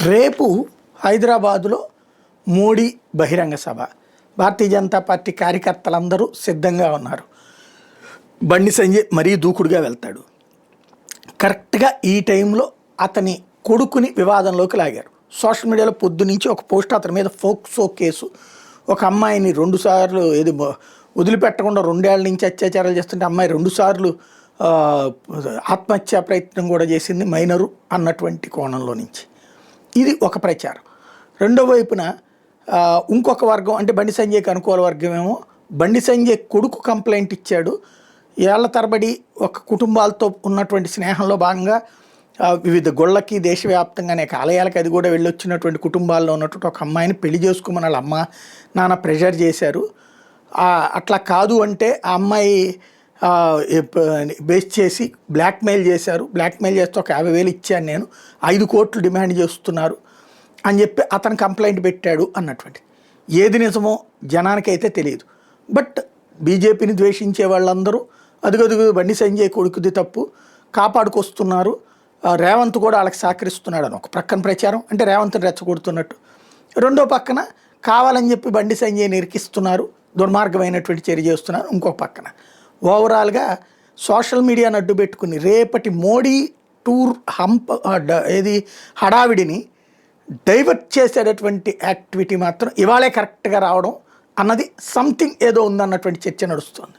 రేపు హైదరాబాదులో మోడీ బహిరంగ సభ. భారతీయ జనతా పార్టీ కార్యకర్తలందరూ సిద్ధంగా ఉన్నారు. బండి సంజయ్ మరీ దూకుడుగా వెళ్తాడు. కరెక్ట్గా ఈ టైంలో అతని కొడుకుని వివాదంలోకి లాగారు. సోషల్ మీడియాలో పొద్దునుంచి ఒక పోస్ట్ అతని మీద ఫోక్సో కేసు, ఒక అమ్మాయిని 2 సార్లు వదిలిపెట్టకుండా 2 ఏళ్ల నుంచి అత్యాచారాలు చేస్తుంటే అమ్మాయి 2 సార్లు ఆత్మహత్యా ప్రయత్నం కూడా చేసింది, మైనరు అన్నటువంటి కోణంలో నుంచి ఇది ఒక ప్రచారం. రెండో వైపున ఇంకొక వర్గం, అంటే బండి సంజయ్కి అనుకూల వర్గం ఏమో, బండి సంజయ్ కొడుకు కంప్లైంట్ ఇచ్చాడు, ఏళ్ల తరబడి ఒక కుటుంబాలతో ఉన్నటువంటి స్నేహంలో భాగంగా వివిధ గుళ్ళకి దేశవ్యాప్తంగా అనేక ఆలయాలకి అది కూడా వెళ్ళొచ్చినటువంటి కుటుంబాల్లో ఉన్నటువంటి ఒక అమ్మాయిని పెళ్లి చేసుకోమని వాళ్ళ అమ్మ నాన్న ప్రెషర్ చేశారు. అట్లా కాదు అంటే ఆ అమ్మాయి బేస్ చేసి బ్లాక్మెయిల్ చేశారు. బ్లాక్మెయిల్ చేస్తే ఒక 50,000 ఇచ్చాను నేను, 5 కోట్లు డిమాండ్ చేస్తున్నారు అని చెప్పి అతను కంప్లైంట్ పెట్టాడు అన్నటువంటి. ఏది నిజమో జనానికైతే తెలియదు. బట్ బీజేపీని ద్వేషించే వాళ్ళందరూ అదుగదుగు బండి సంజయ్ కొడుకుది తప్పు కాపాడుకొస్తున్నారు, రేవంత్ కూడా వాళ్ళకి సహకరిస్తున్నాడు అని ఒక ప్రక్కన ప్రచారం, అంటే రేవంత్ని రెచ్చగొడుతున్నట్టు. రెండో పక్కన కావాలని చెప్పి బండి సంజయ్ని ఇరికిస్తున్నారు, దుర్మార్గమైనటువంటి చర్య చేస్తున్నారు. ఇంకొక పక్కన ఓవరాల్గా సోషల్ మీడియాను అడ్డు పెట్టుకుని రేపటి మోడీ టూర్ హడావిడిని డైవర్ట్ చేసేటటువంటి యాక్టివిటీ మాత్రం ఇవాళే కరెక్ట్గా రావడం అన్నది సంథింగ్ ఏదో ఉందన్నటువంటి చర్చ నడుస్తుంది.